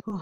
Good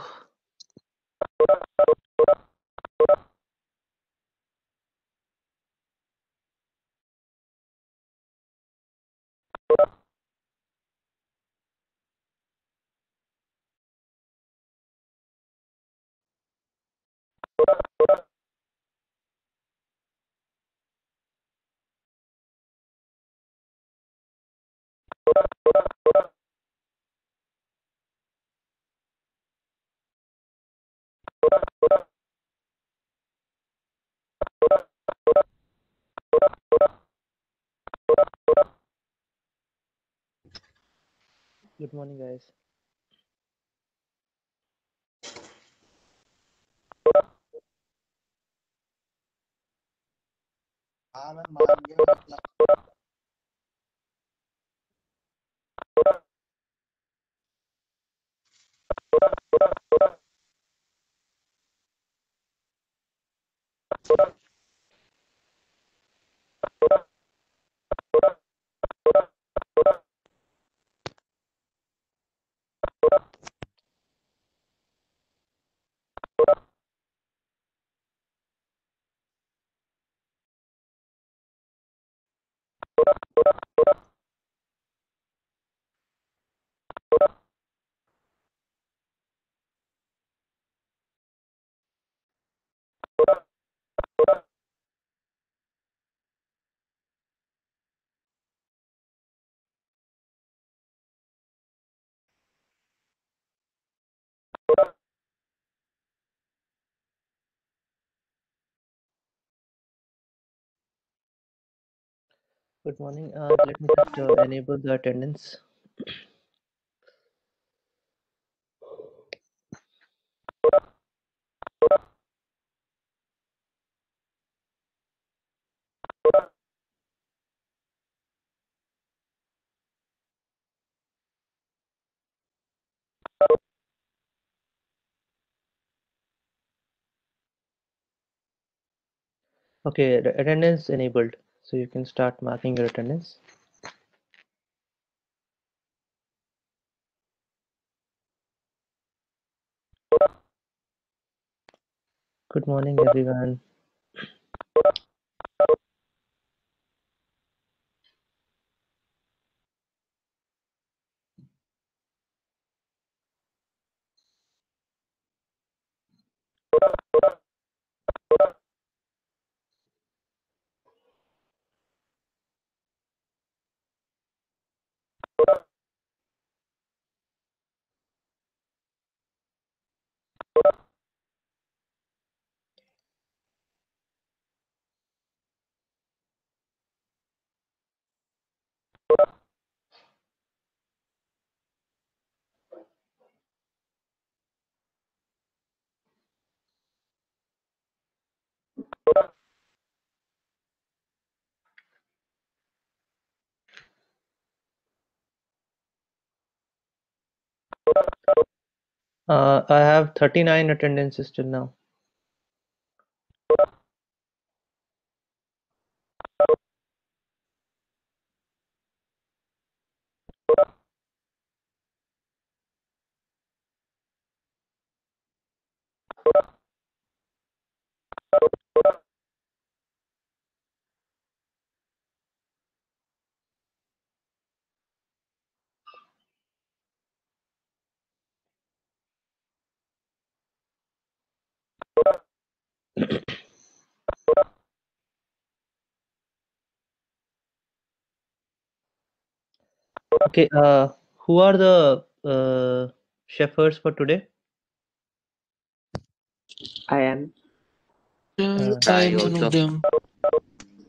morning, guys. Good morning. Let me just enable the attendance. Okay, the attendance enabled. So you can start marking your attendance. Good morning, everyone. I have 39 attendances till now. Okay, who are the shepherds for today? I am. I am one of them.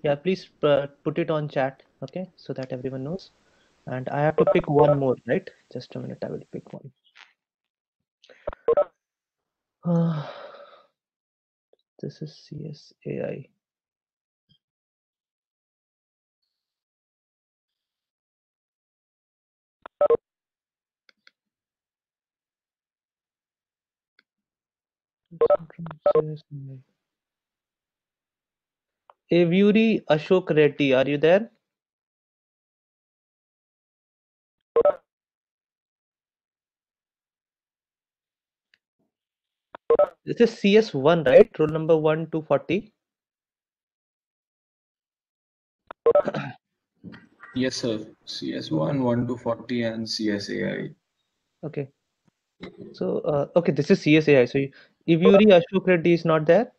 Yeah, please put it on chat, okay, so that everyone knows. And I have to pick one more, right? Just a minute, I will pick one. This is CSAI. Evuri Ashok Reddy, are you there? This is CS1, right? Roll number 1 to 40. Yes, sir. CS1, 1 to 40, and CSAI. Okay. So, okay, this is CSAI. So, if Yuri Ashok Reddy is not there,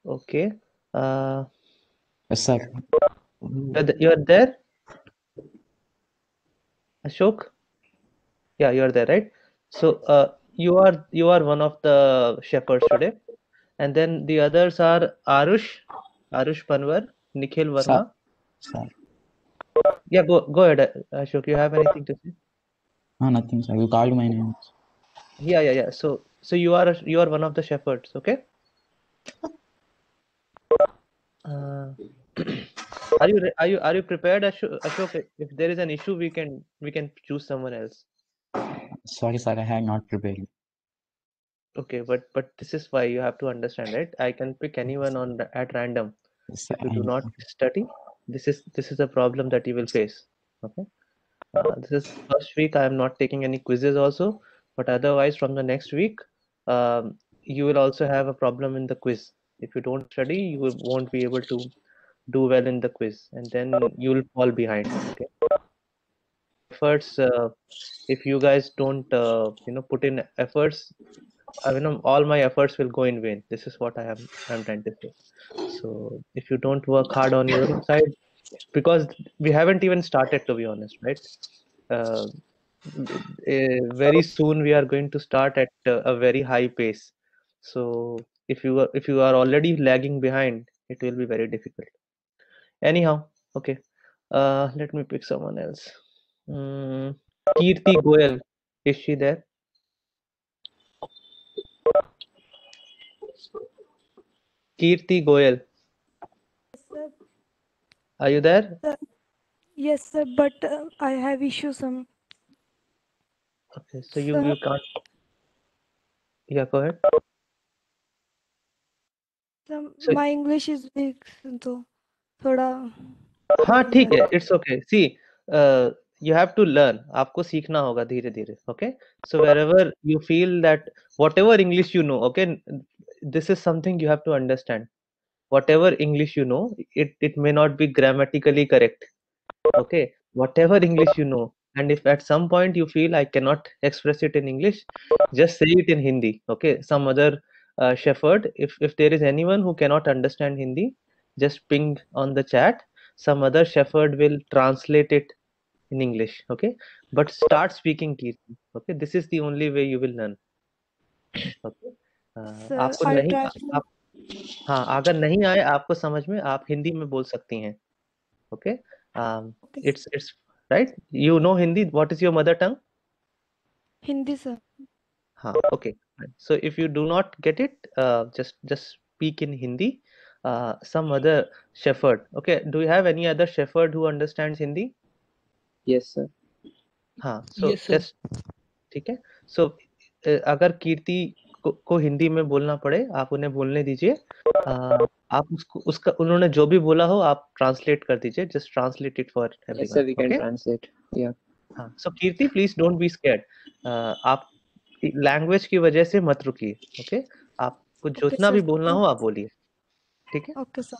okay. Yes, sir. You're there, Ashok? Yeah, you're there, right? So, you are one of the shepherds today, and then the others are Arush Panwar, Nikhil Sir. Verma. Sir. Yeah, go ahead, Ashok. You have anything to say? Nothing, sir. You called my name. Yeah. So you are one of the shepherds, okay? Uh, are you prepared, Ashok? If there is an issue, we can choose someone else. Sorry, sir. I had not prepared. Okay, but this is why you have to understand, right? I can pick anyone at random. Yes, sir. If you do not study, this is a problem that you will face. Okay. This is first week. I am not taking any quizzes also, but otherwise from the next week, you will also have a problem in the quiz. If you don't study, won't be able to do well in the quiz, and then you will fall behind. Okay. Efforts. If you guys don't, put in efforts, all my efforts will go in vain. This is what I'm trying to say. So if you don't work hard on your side, because we haven't even started, to be honest, right? Uh, very soon we are going to start at a very high pace. So if you are already lagging behind, it will be very difficult. Anyhow, okay. Let me pick someone else. Mm, Kirti Goyal, is she there? Kirti Goyal, Sir, are you there? yes, sir, but I have issue some. Okay, so you Sir, you can't. Yeah, go ahead. So my English is weak, तो थोड़ा हाँ हो ठीक है, जाए. It's okay see you have to learn, आपको सीखना होगा धीरे धीरे. Okay, so wherever you feel that whatever English you know, okay, this is something you have to understand. Whatever English you know, it may not be grammatically correct. Okay, whatever English you know, and if at some point you feel I cannot express it in English, just say it in Hindi. Okay, some other shepherd, if there is anyone who cannot understand Hindi, just ping on the chat. Some other shepherd will translate it in English. Okay, but start speaking Kirti. Okay, this is the only way you will learn. Okay, Sir, आपको I नहीं try. आप हाँ, अगर नहीं आए आपको समझ में, आप हिंदी में बोल सकती हैं. Okay, Okay, it's right. You know Hindi. What is your mother tongue? Hindi, sir. हाँ, okay. Fine. So if you do not get it, just speak in Hindi. Some other shepherd. Okay. Do you have any other shepherd who understands Hindi? Yes, sir. हाँ. So Yes, sir. just ठीक है. So अगर कीर्ति को हिंदी में बोलना पड़े, आप उन्हें बोलने दीजिए. आप उसका उन्होंने जो भी बोला हो आप ट्रांसलेट कर दीजिए. Just translate it for Yes, everyone. sir. We can Okay. translate. Yeah. हाँ. So Kirti, please don't be scared. आप लैंग्वेज की वजह से मत रुकिए. ओके, आपको Okay, जितना sir. भी बोलना हो आप बोलिए. ठीक है. Okay, sir.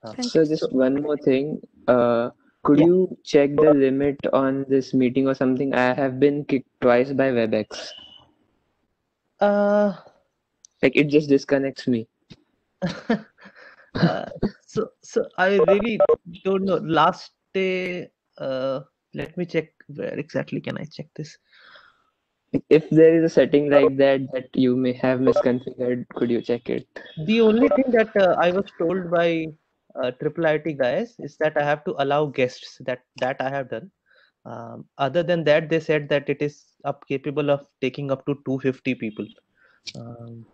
हाँ. Thank So you. just one more thing. Could Yeah. you check the limit on this meeting or something? I have been kicked twice by WebEx. Uh, Like it just disconnects me. uh, so I really don't know. Last day, let me check where exactly can I check this. If there is a setting like that you may have misconfigured, could you check it? The only thing that I was told by Triple IT guys is that I have to allow guests. That I have done. Other than that, they said that it is capable of taking up to 250 people. Um,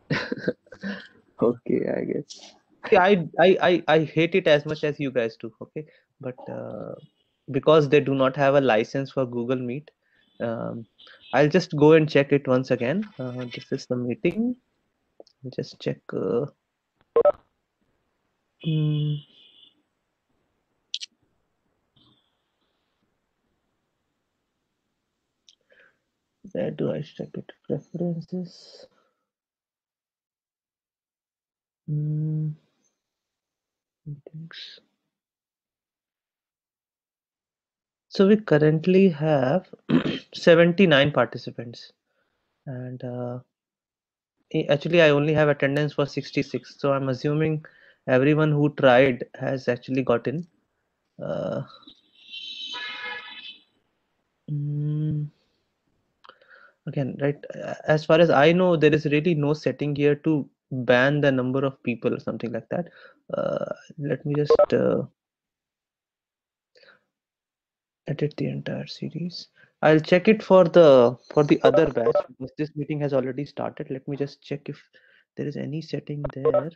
Okay, I guess. Yeah, I hate it as much as you guys do. Okay, but because they do not have a license for Google Meet, I'll just go and check it once again. This is the meeting. Just check. Mm, Where do I check it? Preferences. Meetings. So we currently have 79 participants, and actually I only have attendance for 66. So I'm assuming everyone who tried has actually gotten. Uh, Again, right, as far as I know, there is really no setting here to ban the number of people or something like that. Let me just edit the entire series. I'll check it for the other batch because this meeting has already started. Let me just check if there is any setting there.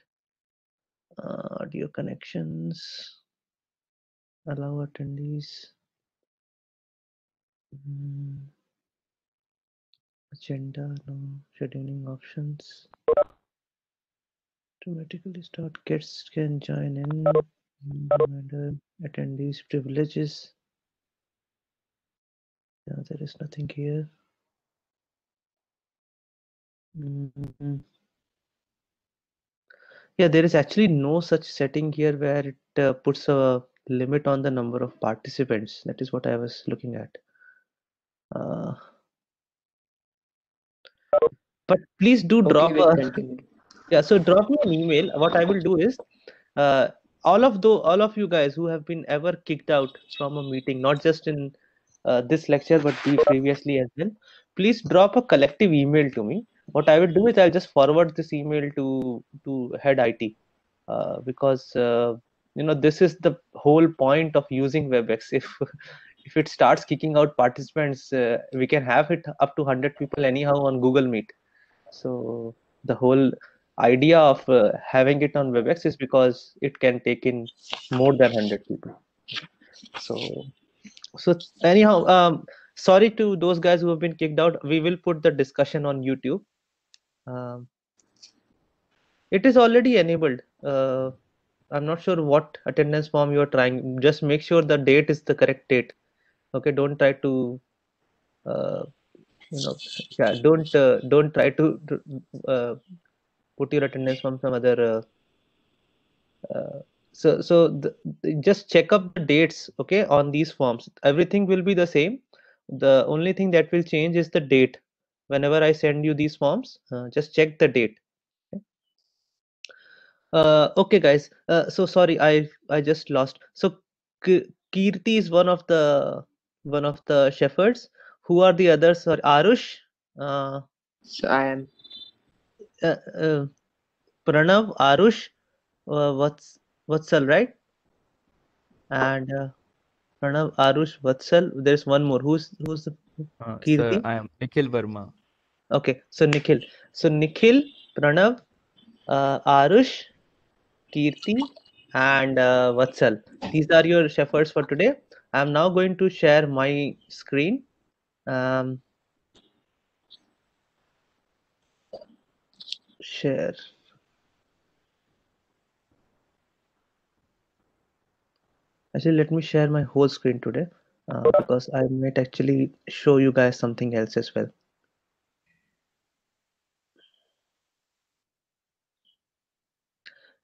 Audio connections, allow attendees. Agenda, no. Scheduling options. Automatically start. Guests can join in. Reminder, attendees privileges. Yeah, there is nothing here. Yeah, there is actually no such setting here where it puts a limit on the number of participants. That is what I was looking at. But please do drop Okay, we'll continue. yeah, so drop me an email. What I will do is all of you guys who have been ever kicked out from a meeting, not just in this lecture but previously as well, please drop a collective email to me. What I will do is I'll just forward this email to head IT because this is the whole point of using WebEx. If it starts kicking out participants, we can have it up to 100 people anyhow on Google Meet. So the whole idea of having it on WebEx is because it can take in more than 100 people. So anyhow, sorry to those guys who have been kicked out. We will put the discussion on YouTube. It is already enabled. I'm not sure what attendance form you are trying. Just make sure the date is the correct date. Okay, don't try to yeah, don't try to put your attendance from some other just check up the dates, okay, on these forms. Everything will be the same. The only thing that will change is the date. Whenever I send you these forms, just check the date. Okay guys, so sorry, I just lost. So Kirti is one of the shepherds. Who are the others? Sorry, Arush, So I am. Pranav, Arush, Vatsal, right? And Pranav, Arush, Vatsal. There's one more. Who's the Sir, Kirti? I am Nikhil Verma. Okay, so Nikhil. So Nikhil, Pranav, Arush, Kirti, and Vatsal. These are your shepherds for today. I'm now going to share my screen. Share. Actually, let me share my whole screen today because I might actually show you guys something else as well.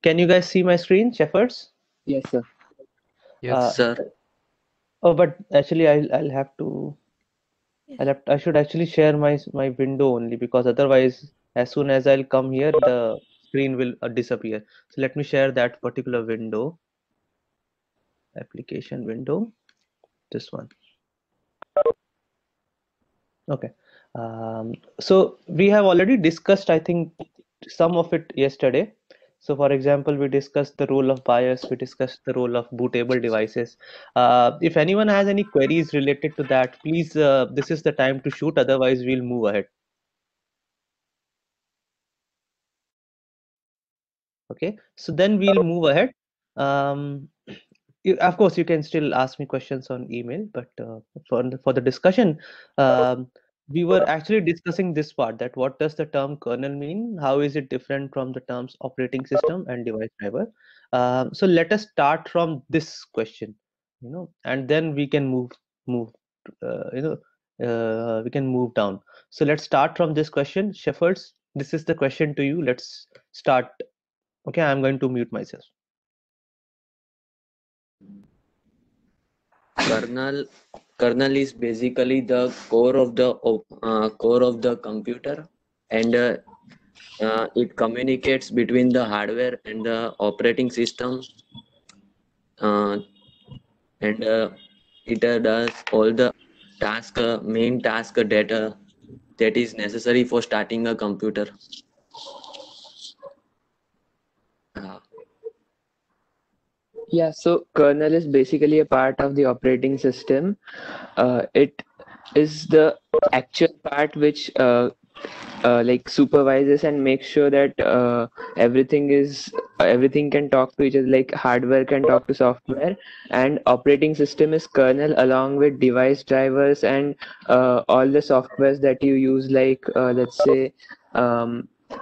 Can you guys see my screen, shepherds? Yes, sir. Yes, Sir. Oh, but actually, I'll have to. Yes. I should actually share my window only because otherwise, as soon as I'll come here, the screen will disappear. So let me share that particular window, application window, this one. Okay. So we have already discussed, I think, some of it yesterday. So for example, we discussed the role of BIOS, we discussed the role of bootable devices. If anyone has any queries related to that, please, this is the time to shoot, otherwise we'll move ahead. Okay, so then we'll move ahead. Of course, you can still ask me questions on email, but for the discussion, we were actually discussing this part, that what does the term kernel mean? How is it different from the terms operating system and device driver? So let us start from this question, and then we can move, we can move down. So let's start from this question. Shepherds, this is the question to you. Let's start. Okay, I'm going to mute myself. Kernel is basically the core of the computer, and it communicates between the hardware and the operating system, and it does all the main task data that is necessary for starting a computer. Yeah, so kernel is basically a part of the operating system. It is the actual part which like supervises and makes sure that everything can talk to each other, like hardware can talk to software, and operating system is kernel along with device drivers and all the softwares that you use, like let's say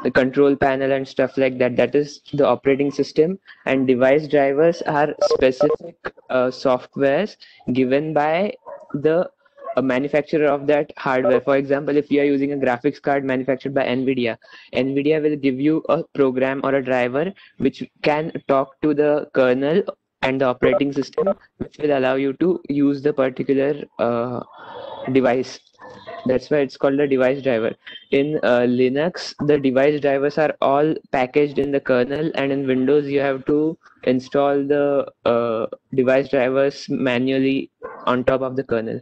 the control panel and stuff like that. That is the operating system, and device drivers are specific softwares given by the a manufacturer of that hardware. For example, if you are using a graphics card manufactured by NVIDIA will give you a program or a driver which can talk to the kernel and the operating system, which will allow you to use the particular device. That's why it's called a device driver. In Linux, the device drivers are all packaged in the kernel, and in Windows, you have to install the device drivers manually on top of the kernel.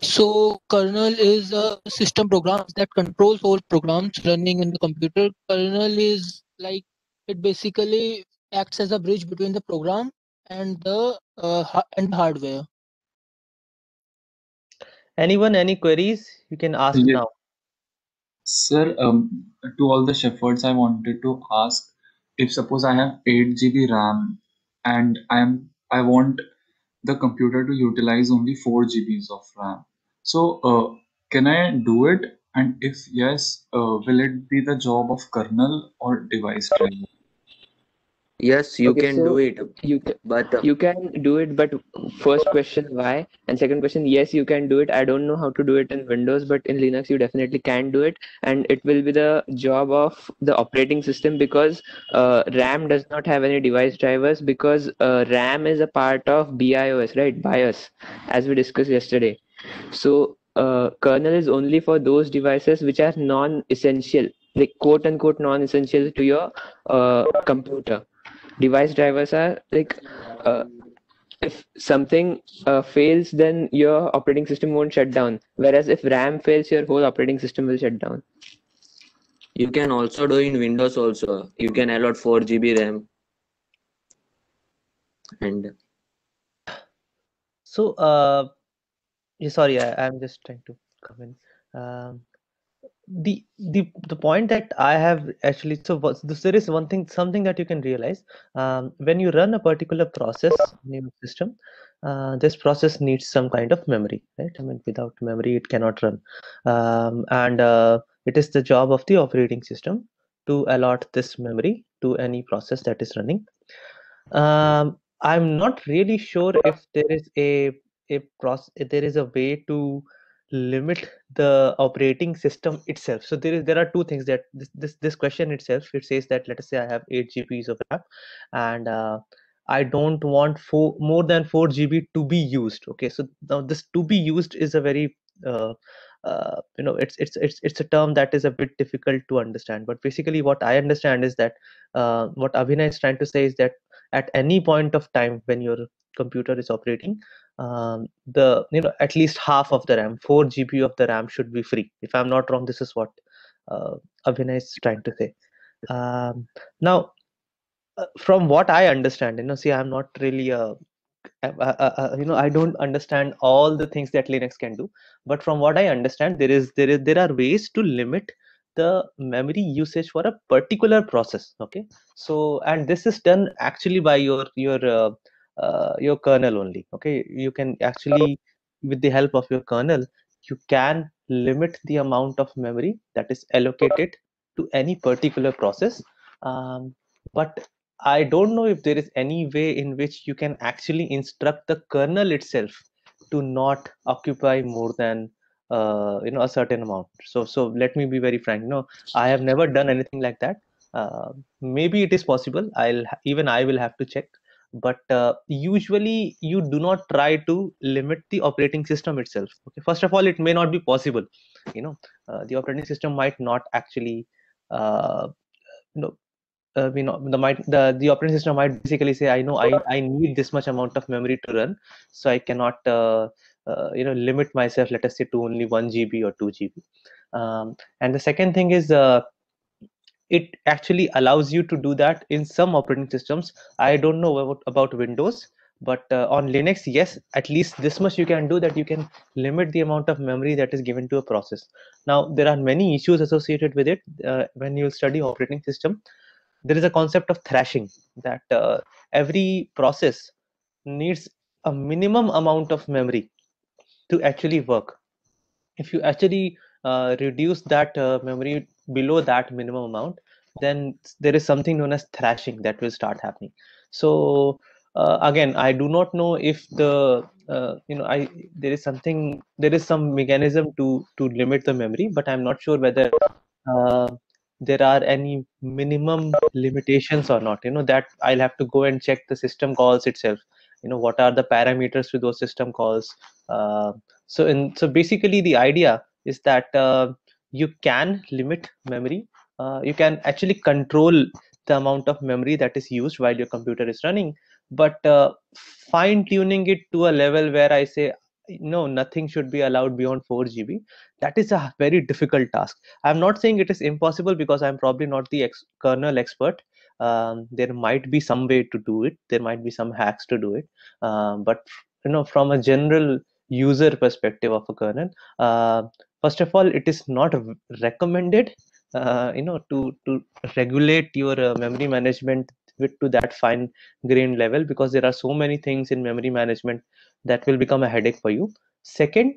So kernel is a system program that controls all programs running in the computer. Kernel is like, it basically acts as a bridge between the program and the hardware. Anyone, any queries? You can ask Yes. now. Sir, to all the shepherds, I wanted to ask if suppose I have 8 GB RAM and I want the computer to utilize only 4 GBs of RAM. So, can I do it? And if yes, will it be the job of kernel or device driver? Yes, you Okay, can so do it, but you can do it, but first question why, and second question, yes, you can do it. I don't know how to do it in Windows, but in Linux you definitely can do it, and it will be the job of the operating system, because RAM does not have any device drivers, because RAM is a part of BIOS, right? BIOS, as we discussed yesterday. So kernel is only for those devices which are non-essential, like quote unquote non-essential to your computer. Device drivers are like if something fails, then your operating system won't shut down, whereas if RAM fails, your whole operating system will shut down. you can also do in Windows also. You can allot 4 GB RAM. And So, sorry, I'm just trying to come in. The point that I have actually, so there is one thing, something that you can realize when you run a particular process in your system, this process needs some kind of memory, right? I mean, without memory, it cannot run, and it is the job of the operating system to allot this memory to any process that is running. I'm not really sure if there is there is a way to limit the operating system itself. So there are two things that this question itself, it says that, let us say I have 8 GBs of RAM, and I don't want more than 4 GB to be used. Okay, so now this to be used is a very it's a term that is a bit difficult to understand. But basically, what I understand is that what Abhinay is trying to say is that at any point of time when your computer is operating, at least half of the RAM, 4 GB of the RAM should be free. If I'm not wrong, this is what Abhinay is trying to say. Now, from what I understand, see, I'm not really I don't understand all the things that Linux can do, but from what I understand, there are ways to limit the memory usage for a particular process. Okay, so, and this is done actually by your kernel only. Okay, you can actually, with the help of your kernel, you can limit the amount of memory that is allocated to any particular process. But I don't know if there is any way in which you can actually instruct the kernel itself to not occupy more than a certain amount. So let me be very frank. No, I have never done anything like that. Maybe it is possible. Even I will have to check. But usually you do not try to limit the operating system itself. Okay, first of all, it may not be possible. The operating system might not actually uh, you know the operating system might basically say, I need this much amount of memory to run, so I cannot limit myself, let us say, to only 1 GB or 2 GB. And the second thing is, it actually allows you to do that in some operating systems. I don't know about Windows, but on Linux, yes, at least this much you can do, that you can limit the amount of memory that is given to a process. Now, there are many issues associated with it. When you study operating system, there is a concept of thrashing, that every process needs a minimum amount of memory to actually work. If you actually reduce that memory below that minimum amount, then there is something known as thrashing that will start happening. So again, I do not know if I there is some mechanism to limit the memory, but I'm not sure whether uh, there are any minimum limitations or not. That I'll have to go and check the system calls itself. What are the parameters to those system calls? So basically the idea is that you can limit memory. You can actually control the amount of memory that is used while your computer is running, but fine tuning it to a level where I say, no, nothing should be allowed beyond 4 GB, that is a very difficult task. I'm not saying it is impossible, because I'm probably not the kernel expert. There might be some way to do it, there might be some hacks to do it, but from a general user perspective of a kernel, first of all, it is not recommended to regulate your memory management to that fine grained level, because there are so many things in memory management that will become a headache for you. Second,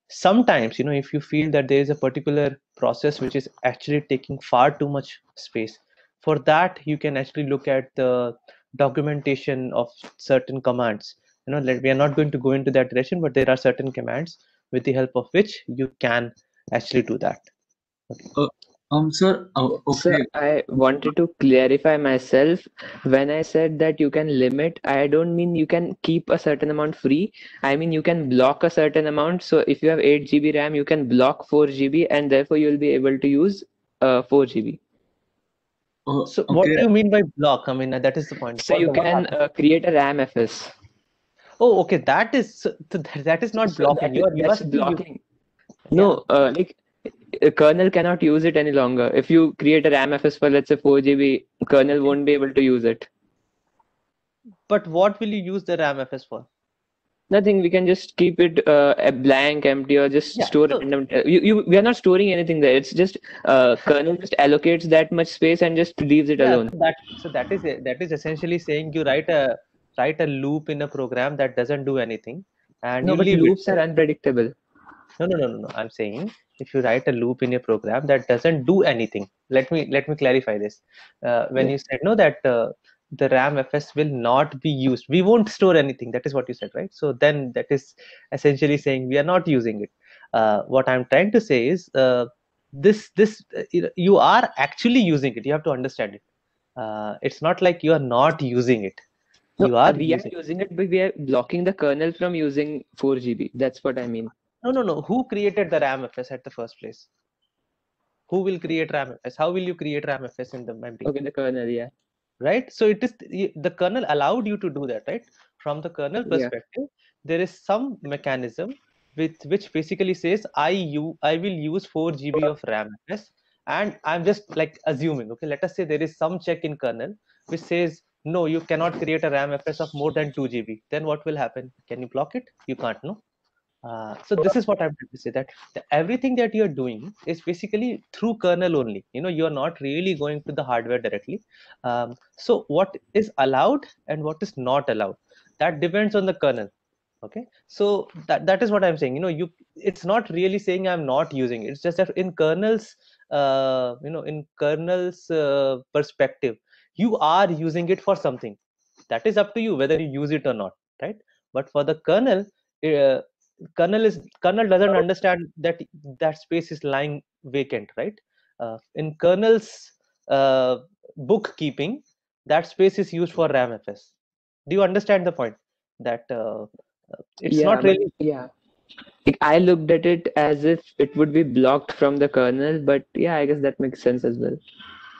sometimes, if you feel that there is a particular process which is actually taking far too much space, for that you can actually look at the documentation of certain commands. We are not going to go into that direction, but there are certain commands with the help of which you can actually do that. Uh, sir, So okay. I wanted to clarify myself. When I said that you can limit, I don't mean you can keep a certain amount free. I mean you can block a certain amount. So if you have 8 GB RAM, you can block 4 GB, and therefore you'll be able to use 4 GB. So what Okay. do you mean by block? I mean, that is the point. So you can create a RAM FS. Oh, okay. That is not So blocking. You are that's still blocking. No, like a kernel cannot use it any longer. If you create a RAM FS for, let's say, 4 GB, kernel won't be able to use it. But what will you use the RAM FS for? Nothing. We can just keep it a blank, empty, or just Yeah, store so- random. We are not storing anything there. It's just kernel just allocates that much space and just leaves it Yeah, alone. that is essentially saying you write a loop in a program that doesn't do anything, and No, you but leave loops it. are unpredictable. No. I'm saying, if you write a loop in a program that doesn't do anything, let me clarify this. When Yeah. you said no, that the RAM FS will not be used, we won't store anything. That is what you said, right? So then that is essentially saying we are not using it. What I'm trying to say is, this you are actually using it. You have to understand it. It's not like you are not using it. No, You are we are using. using it, but we are blocking the kernel from using 4 GB. That's what I mean. No. Who created the RAM FS at the first place? Who will create RAM FS? How will you create RAM FS in the memory? Okay, the kernel, yeah. Right? So it is the kernel allowed you to do that, right? From the kernel Yeah. perspective, there is some mechanism with which basically says I will use 4 GB of RAM FS, and I'm just like assuming, okay, let us say there is some check in kernel which says no, you cannot create a RAM FS of more than 2 GB. Then what will happen? Can you block it? You can't, no? So this is what I'm trying to say, that everything that you're doing is basically through kernel only. You're not really going to the hardware directly. So what is allowed and what is not allowed, that depends on the kernel. Okay, so that is what I'm saying. It's not really saying I'm not using it. It's just that in kernel's perspective, you are using it for something. That is up to you whether you use it or not, right? But for the kernel, uh, kernel doesn't understand that that space is lying vacant, right? In kernel's bookkeeping, that space is used for RAMFS. Do you understand the point? That it's Yeah, not but really yeah, I looked at it as if it would be blocked from the kernel, but yeah, I guess that makes sense as well.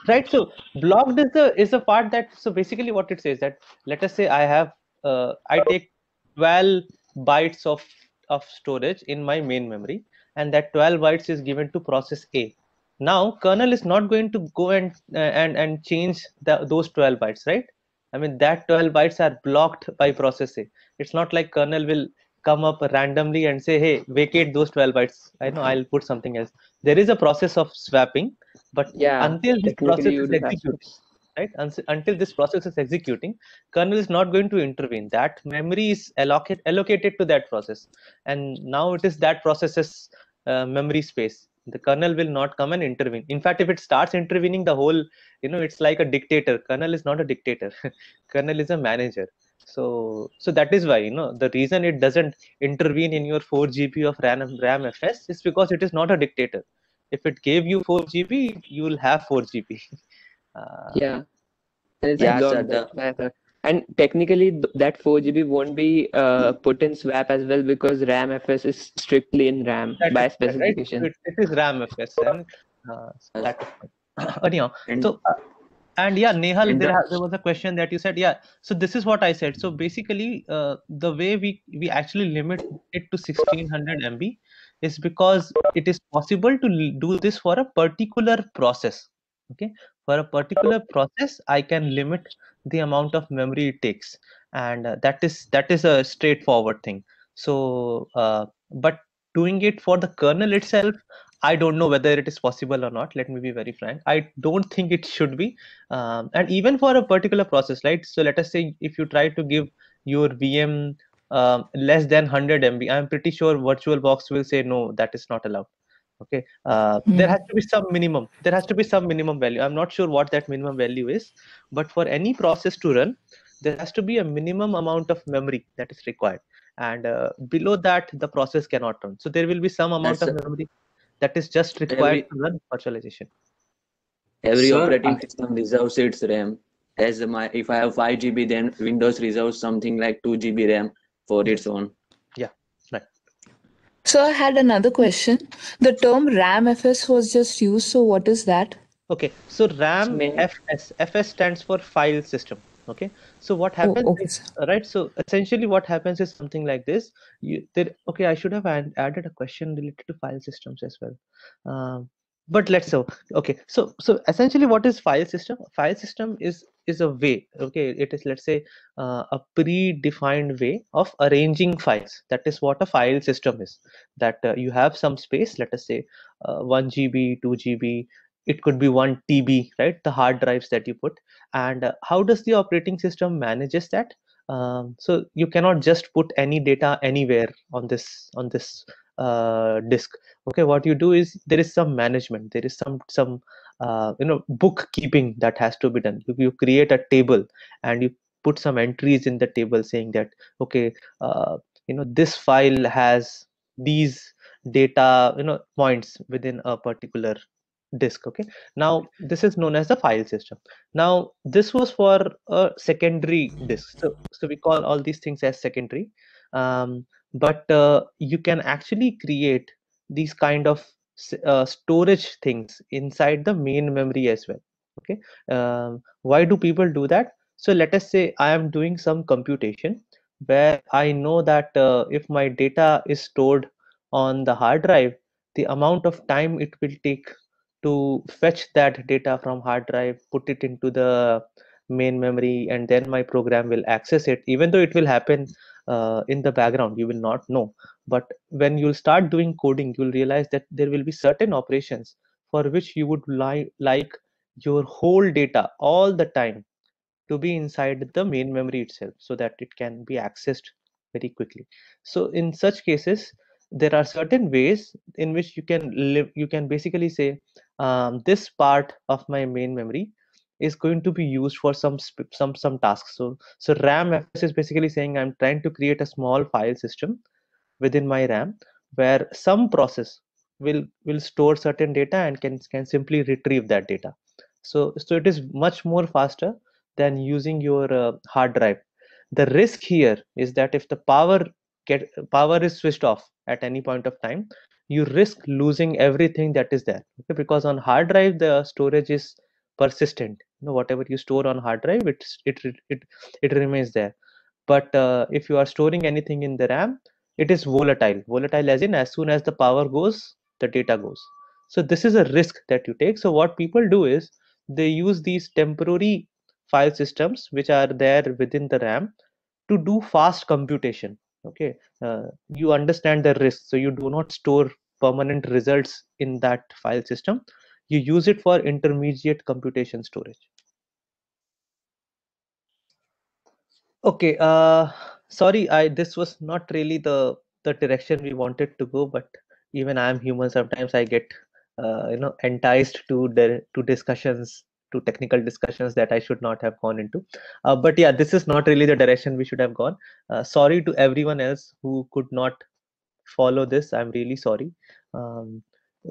right. So blocked is the part that, so basically what it says that, let us say I have I take 12 bytes of storage in my main memory, and that 12 bytes is given to process A. Now kernel is not going to go and change those 12 bytes, right? I mean, that 12 bytes are blocked by process A. It's not like kernel will come up randomly and say, hey, vacate those 12 bytes, I know, I'll put something else. There is a process of swapping, but Yeah, until this technically process you is do have executing, steps. right? Until this process is executing, kernel is not going to intervene. That memory is allocated to that process, and now it is that process's memory space. The kernel will not come and intervene. In fact, if it starts intervening, the whole, it's like a dictator. Kernel is not a dictator. Kernel is a manager. So that is why, the reason it doesn't intervene in your 4 GB of RAM FS is because it is not a dictator. If it gave you 4 GB, you will have 4 GB. Yeah, and it's Yeah, That's sir. blocked. That's why I thought. And technically, that 4 GB won't be put in swap as well because RAM FS is strictly in RAM that is by correct, right? specification. It is RAM FS, and that is fine. Anyhow, and so and yeah, Nehal, and there was a question that you said. Yeah, so this is what I said. So basically, the way we actually limit it to 1600 MB is because it is possible to do this for a particular process. Okay, for a particular process, I can limit the amount of memory it takes, and that is a straightforward thing. So, but doing it for the kernel itself, I don't know whether it is possible or not. Let me be very frank. I don't think it should be, and even for a particular process, right? So let us say if you try to give your VM less than 100 MB, I'm pretty sure VirtualBox will say no, that is not allowed. Okay, there has to be some minimum. There has to be some minimum value. I'm not sure what that minimum value is, but for any process to run, there has to be a minimum amount of memory that is required, and below that, the process cannot run. So there will be some amount that's of memory that is just required every to run virtualization. every Sir, operating system reserves its RAM. As my if I have 5 GB, then Windows reserves something like 2 GB RAM for Yes. its own. Yeah. Right. So I had another question. The term RAMFS was just used, so what is that? Okay. So It's RAM main. FS stands for file system. Okay. So what Oh, happens okay, is, sir. right? So essentially, what happens is something like this. Okay, I should have added a question related to file systems as well. But let's so okay. So essentially, what is file system? File system is a way. Okay, it is, let's say, a predefined way of arranging files. That is what a file system is. That you have some space. Let us say 1 GB, 2 GB. It could be 1 TB, right? The hard drives that you put. And how does the operating system manages that? So you cannot just put any data anywhere on this disk. Okay, what you do is there is some management, there is some bookkeeping that has to be done. You create a table and you put some entries in the table saying that, okay, this file has these data points within a particular disk. Okay, now this is known as the file system. Now this was for a secondary disk, so we call all these things as secondary. But you can actually create these kind of storage things inside the main memory as well. Okay, why do people do that? So let us say I am doing some computation where I know that if my data is stored on the hard drive, the amount of time it will take to fetch that data from hard drive, put it into the main memory, and then my program will access it. Even though it will happen in the background, you will not know. But when you'll start doing coding, you'll realize that there will be certain operations for which you would like your whole data all the time to be inside the main memory itself, so that it can be accessed very quickly. So in such cases, there are certain ways in which you can basically say, this part of my main memory is going to be used for some tasks. So RAM-FS is basically saying I'm trying to create a small file system within my RAM where some process will store certain data and can simply retrieve that data. So it is much more faster than using your hard drive. The risk here is that if the power is switched off at any point of time, you risk losing everything that is there. Okay? Because on hard drive the storage is persistent. Whatever you store on hard drive, it remains there. But if you are storing anything in the RAM, it is volatile as in as soon as the power goes, the data goes. So this is a risk that you take. So what people do is they use these temporary file systems which are there within the RAM to do fast computation. Okay, you understand the risk, so you do not store permanent results in that file system. You use it for intermediate computation storage. Okay, sorry, this was not really the direction we wanted to go, but even I am human. Sometimes I get enticed to discussions, to technical discussions that I should not have gone into. But yeah, this is not really the direction we should have gone. Sorry to everyone else who could not follow this. I'm really sorry.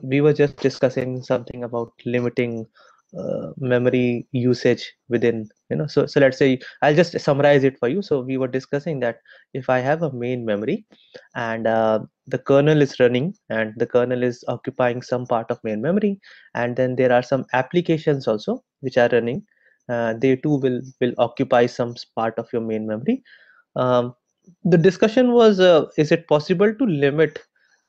We were just discussing something about limiting memory usage within, so let's say I'll just summarize it for you. So we were discussing that if I have a main memory and the kernel is running and the kernel is occupying some part of main memory, and then there are some applications also which are running, they too will occupy some part of your main memory. The discussion was, is it possible to limit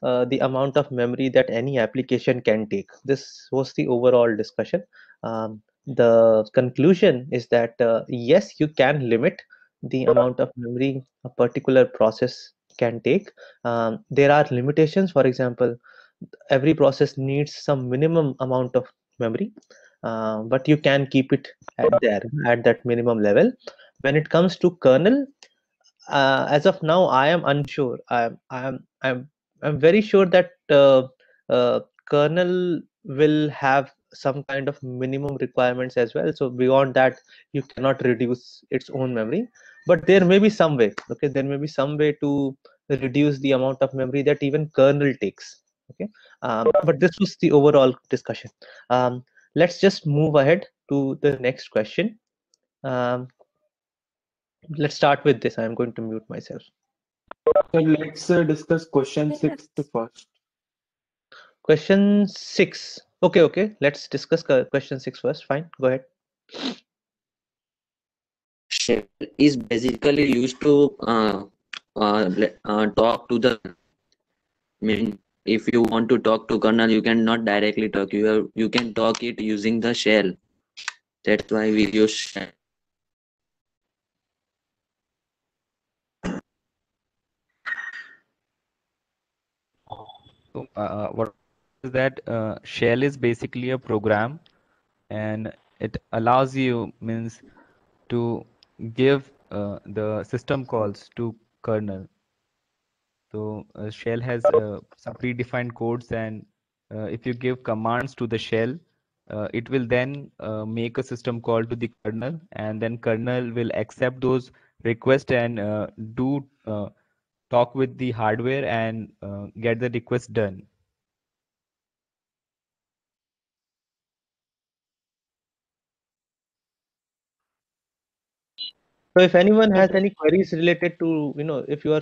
the amount of memory that any application can take? This was the overall discussion. The conclusion is that yes, you can limit the amount of memory a particular process can take. There are limitations. For example, every process needs some minimum amount of memory, but you can keep it at that minimum level. When it comes to kernel, as of now, I am unsure. I'm very sure that kernel will have some kind of minimum requirements as well. So beyond that, you cannot reduce its own memory. But there may be some way. Okay, there may be some way to reduce the amount of memory that even kernel takes. Okay, but this was the overall discussion. Let's just move ahead to the next question. Let's start with this. I'm going to mute myself. So let's discuss question 6 first. Question 6. Okay. Let's discuss question 6 first. Fine. Go ahead. Shell is basically used to talk to the main. If you want to talk to kernel, you cannot directly talk. You can talk it using the shell. That's why we use shell. So what is that? Shell is basically a program, and it allows you to give the system calls to kernel. So shell has some predefined codes, and if you give commands to the shell, it will then make a system call to the kernel, and then kernel will accept those requests and talk with the hardware and get the request done. So if anyone has any queries related to, if you are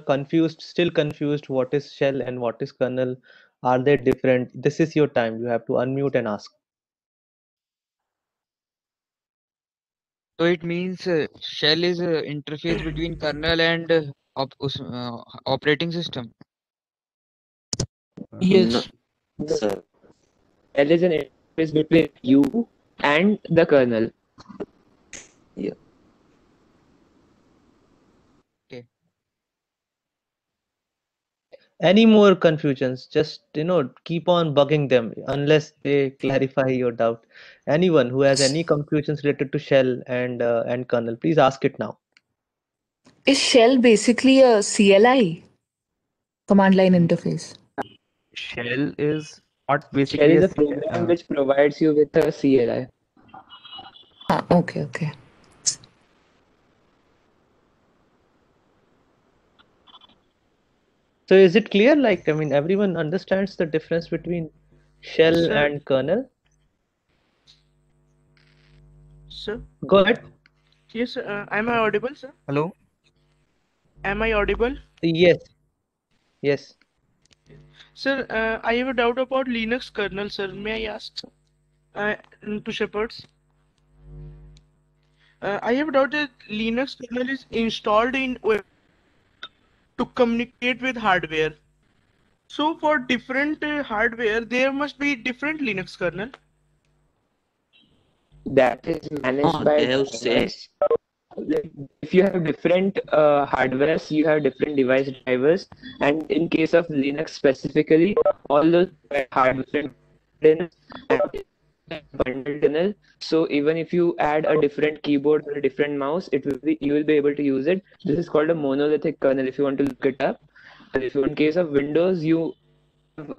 still confused, what is shell and what is kernel, are they different? This is your time. You have to unmute and ask. So it means shell is interface between kernel and operating system. Yes. No, sir. Shell is an interface between you and the kernel. Yeah. Okay. Any more confusions? Just keep on bugging them unless they clarify your doubt. Anyone who has any confusions related to shell and kernel, please ask it now. Is shell basically a CLI? Command line interface. Shell is not basically Shell is a program which provides you with a CLI. Okay, okay. So is it clear? Like, I mean, everyone understands the difference between shell Sir, and kernel? sir. Go ahead. Yes, am I audible, sir? Hello. Am I audible? Yes. Yes. Sir, I have a doubt about Linux kernel, sir. May I ask to shepherds? I have a doubt that Linux kernel is installed in web to communicate with hardware. So for different hardware, there must be different Linux kernel. That is managed No, by they have same. drivers. Like, if you have different hardwares, you have different device drivers, and in case of Linux specifically, all those hardware and bundled kernel. So even if you add a different keyboard or a different mouse, you will be able to use it. This is called a monolithic kernel. If you want to look it up, and if you, in case of Windows, you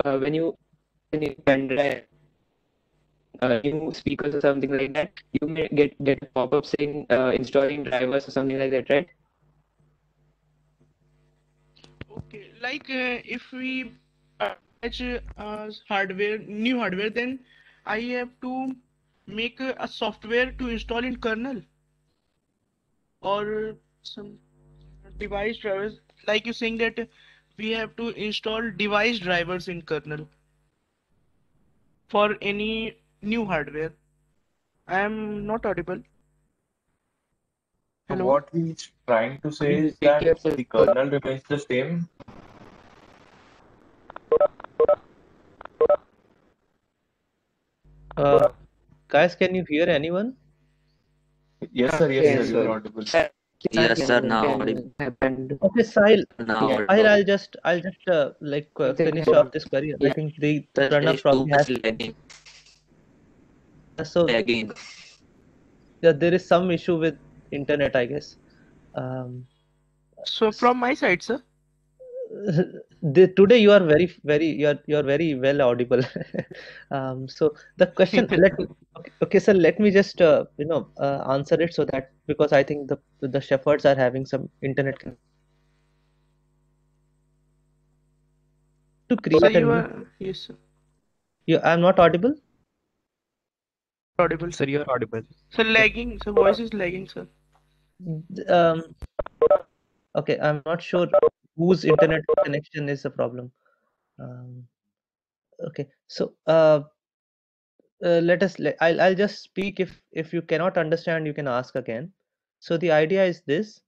when you pen drive new speakers or something like that, you may get a pop-up saying installing drivers or something like that, right? Okay, like if we attach new hardware, then I have to make a software to install in kernel or some device drivers. Like you saying that we have to install device drivers in kernel for any new hardware. I am not audible. So Hello? what he's trying to say Please is speak that yourself. the kernel remains the same. Guys, can you hear anyone? Yes, sir. Yes, Yes, sir. You are sir. audible. Yes, sir. Now audible. Okay, Sahil. Now Yeah. Sahil, audible. I'll just finish Yeah. off this query. I think the Sir, it Pranav is too probably much has. lagging. So Lagging. yeah, there is some issue with internet, I guess. Um, So from my side, sir. Today you are you're very well audible. So the question okay, sir, let me just answer it so that, because I think the shepherds are having some internet to Sir, create a you new. are yes, sir. I'm not audible. Audible, Sir, you're audible. sir. Lagging. So voice is lagging, sir. Okay, I'm not sure whose internet connection is the problem. Okay, so I'll just speak. If you cannot understand, you can ask again. So the idea is this: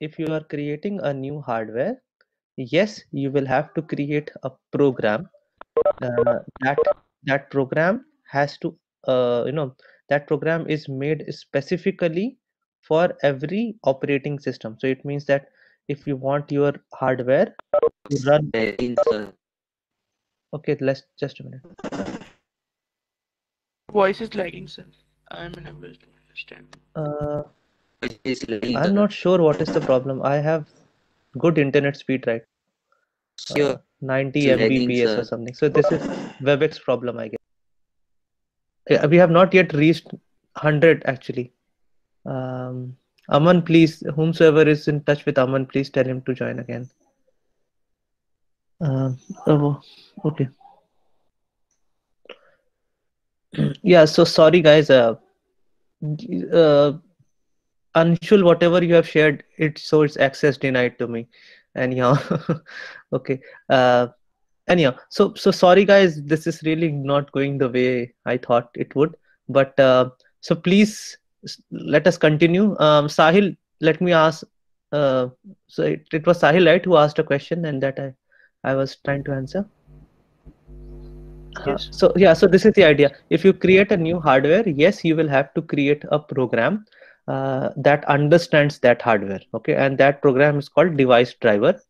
if you are creating a new hardware, yes, you will have to create a program. That program has to that program is made specifically for every operating system. So it means that if you want your hardware to run. Sir. Okay, let's just a minute. Voice is lagging, sir. I am unable to understand. It is lagging, I'm sir. not sure what is the problem. I have good internet speed, right? Sure. 90 It's lagging, Mbps or sir. something. So this is WebEx problem, I guess. Okay, we have not yet reached 100 actually. Aman, please, whomsoever is in touch with Aman, please tell him to join again. Oh, okay. Yeah, so sorry guys. Anshul, whatever you have shared, it's access denied to me. Anyhow, okay. Anyhow, so sorry guys, this is really not going the way I thought it would. But so please let us continue. Sahil, let me ask. So it was Sahil, right, who asked a question, and that I was trying to answer. Yes. So yeah, so this is the idea. If you create a new hardware, yes, you will have to create a program that understands that hardware. Okay, and that program is called device driver.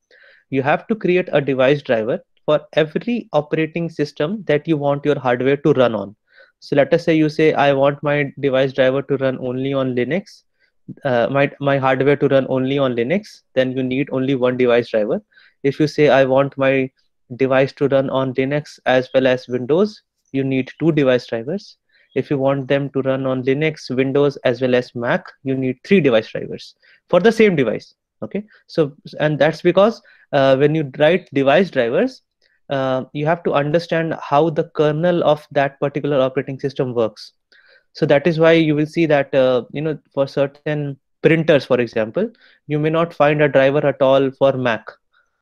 You have to create a device driver for every operating system that you want your hardware to run on. So let us say you say, I want my device driver to run only on Linux, my hardware to run only on Linux, then you need only one device driver. If you say, I want my device to run on Linux as well as Windows, you need two device drivers. if you want them to run on Linux, Windows, as well as Mac, you need 3 device drivers for the same device. Okay, so and that's because when you write device drivers, you have to understand how the kernel of that particular operating system works. So that is why you will see that for certain printers, for example, you may not find a driver at all for Mac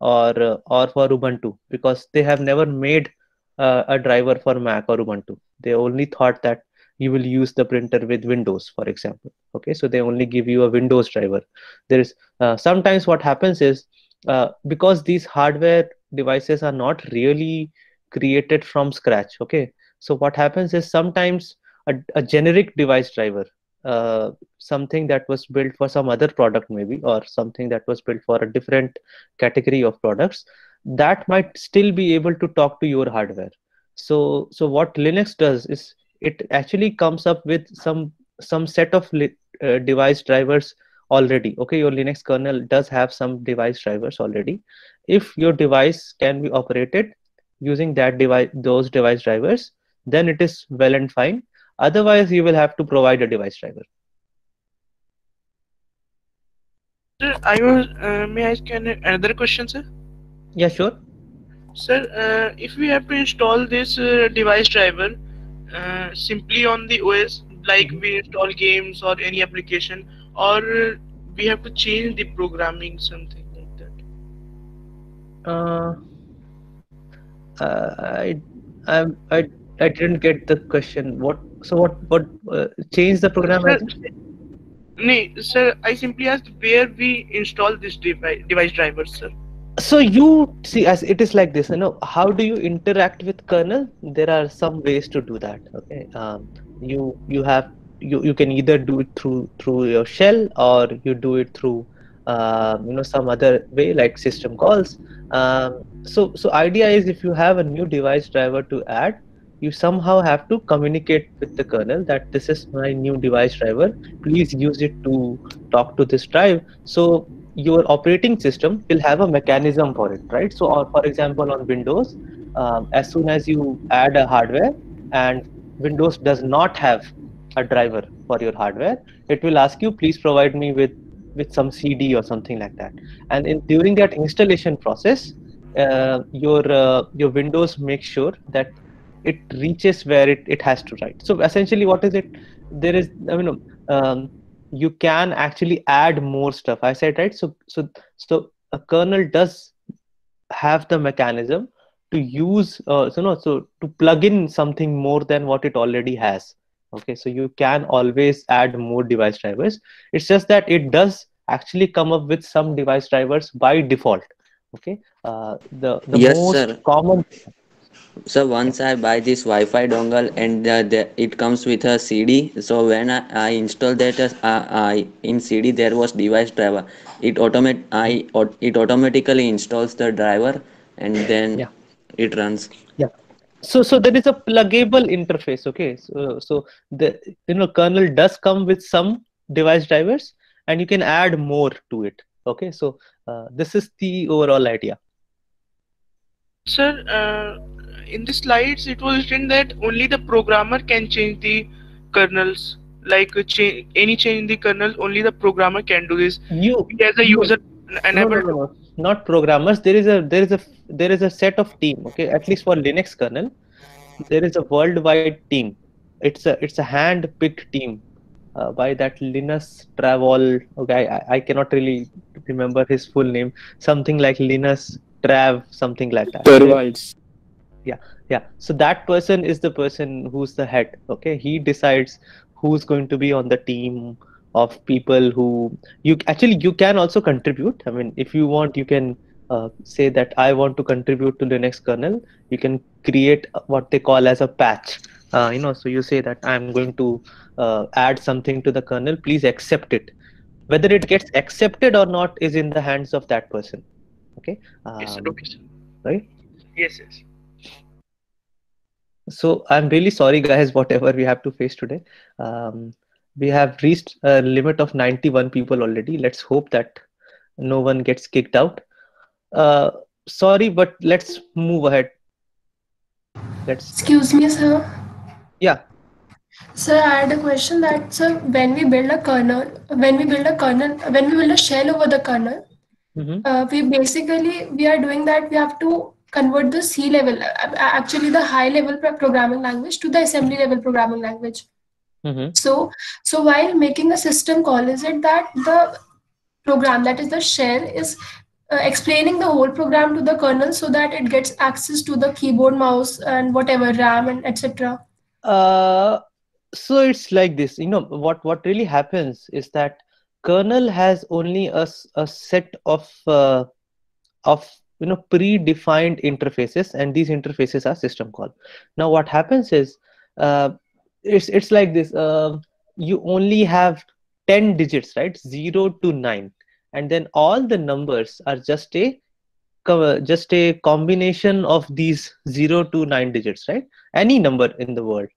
or for Ubuntu, because they have never made a driver for Mac or Ubuntu. They only thought that you will use the printer with Windows, for example. Okay, so they only give you a Windows driver. There is sometimes what happens is because these hardware devices are not really created from scratch. Okay, so what happens is sometimes a generic device driver, something that was built for some other product maybe, or something that was built for a different category of products, that might still be able to talk to your hardware. So what Linux does is it actually comes up with some set of device drivers already. Okay, your Linux kernel does have some device drivers already. If your device can be operated using those device drivers, then it is well and fine. Otherwise, you will have to provide a device driver. Sir, may I ask another question, sir? Yeah, sure. Sir, if we have to install this device driver simply on the OS, like we install games or any application, or we have to change the programming, something like that? I didn't get the question. What change the program? Sir, I simply asked where we install this device driver, sir. So you see, as it is like this, how do you interact with kernel? There are some ways to do that. Okay, you can either do it through your shell, or you do it through some other way like system calls. So idea is, if you have a new device driver to add, you somehow have to communicate with the kernel that this is my new device driver, please use it to talk to this drive. So your operating system will have a mechanism for it, right? So for example, on Windows, as soon as you add a hardware and Windows does not have a driver for your hardware, it will ask you, please provide me with some CD or something like that. And during that installation process, your Windows makes sure that it reaches where it has to write. So essentially, what is it? There is, you can actually add more stuff. I said, right? So a kernel does have the mechanism to use, so to plug in something more than what it already has. Okay, so you can always add more device drivers. It's just that it does actually come up with some device drivers by default. Okay, the Yes, most sir. common. So once I buy this Wi-Fi dongle and it comes with a CD. So when I install that in CD, there was device driver. It automatically installs the driver, and then it runs. Yeah. So there is a pluggable interface. Okay, so the kernel does come with some device drivers, and you can add more to it. Okay, so this is the overall idea. Sir, in the slides it was written that only the programmer can change the kernels, like any change in the kernel, only the programmer can do this. You as a user enable. No, not programmers. There is a set of team. Okay, at least for Linux kernel, there is a worldwide team. It's a hand-picked team by that Linus Travol. Okay, I cannot really remember his full name. Something like Linus Trav, something like that. Torvalds. Yeah. So that person is the person who's the head. Okay, he decides who's going to be on the team of people who you can also contribute. I mean, if you want, you can say that I want to contribute to Linux kernel. You can create what they call as a patch. So you say that I'm going to add something to the kernel. Please accept it. Whether it gets accepted or not is in the hands of that person. Okay. Yes, sir. Okay, sir. Right. Yes. So I'm really sorry, guys, whatever we have to face today. We have reached a limit of 91 people already. Let's hope that no one gets kicked out. Sorry, but let's move ahead. Excuse me, sir. Yeah. Sir, I had a question that, sir, when we build a kernel, when we build a shell over the kernel, we are doing that. We have to convert the C level, actually the high level programming language to the assembly level programming language. So while making a system call, is it that the program, that is the shell, is explaining the whole program to the kernel so that it gets access to the keyboard, mouse, and whatever RAM and etc. So it's like this, what really happens is that kernel has only a set of predefined interfaces, and these interfaces are system call. Now what happens is it's like this. You only have 10 digits, right? 0 to 9, and then all the numbers are just a combination of these 0 to 9 digits, right? Any number in the world.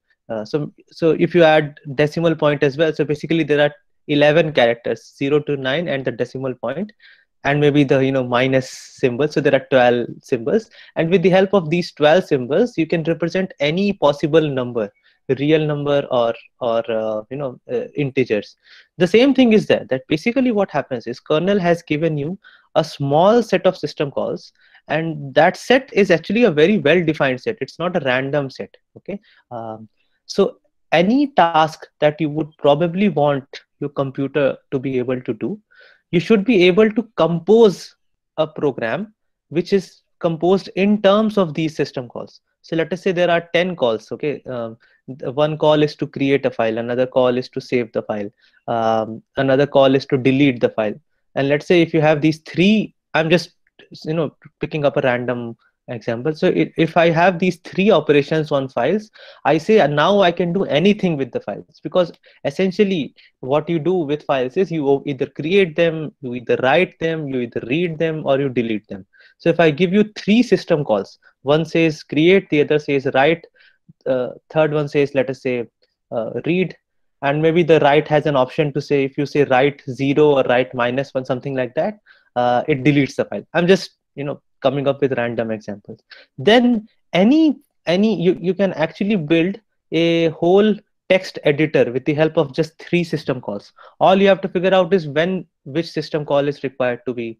So if you add decimal point as well, so basically there are 11 characters, 0 to 9, and the decimal point, and maybe the minus symbol. So there are 12 symbols, and with the help of these 12 symbols, you can represent any possible number, real number or integers. The same thing is there, that basically what happens is kernel has given you a small set of system calls, and that set is actually a very well defined set. It's not a random set. Okay. So any task that you would probably want your computer to be able to do, you should be able to compose a program which is composed in terms of these system calls. So let us say there are 10 calls. Okay. One call is to create a file, another call is to save the file, another call is to delete the file. And let's say if you have these three, I'm just picking up a random example. So if I have these three operations on files, I say now I can do anything with the files, because essentially what you do with files is you either create them, you either write them, you either read them, or you delete them. So if I give you three system calls, one says create, the other says write, third one says, let us say, read, and maybe the write has an option to say, if you say write 0 or write -1, something like that, it deletes the file. I'm just coming up with random examples. Then you can actually build a whole text editor with the help of just three system calls. All you have to figure out is which system call is required to be.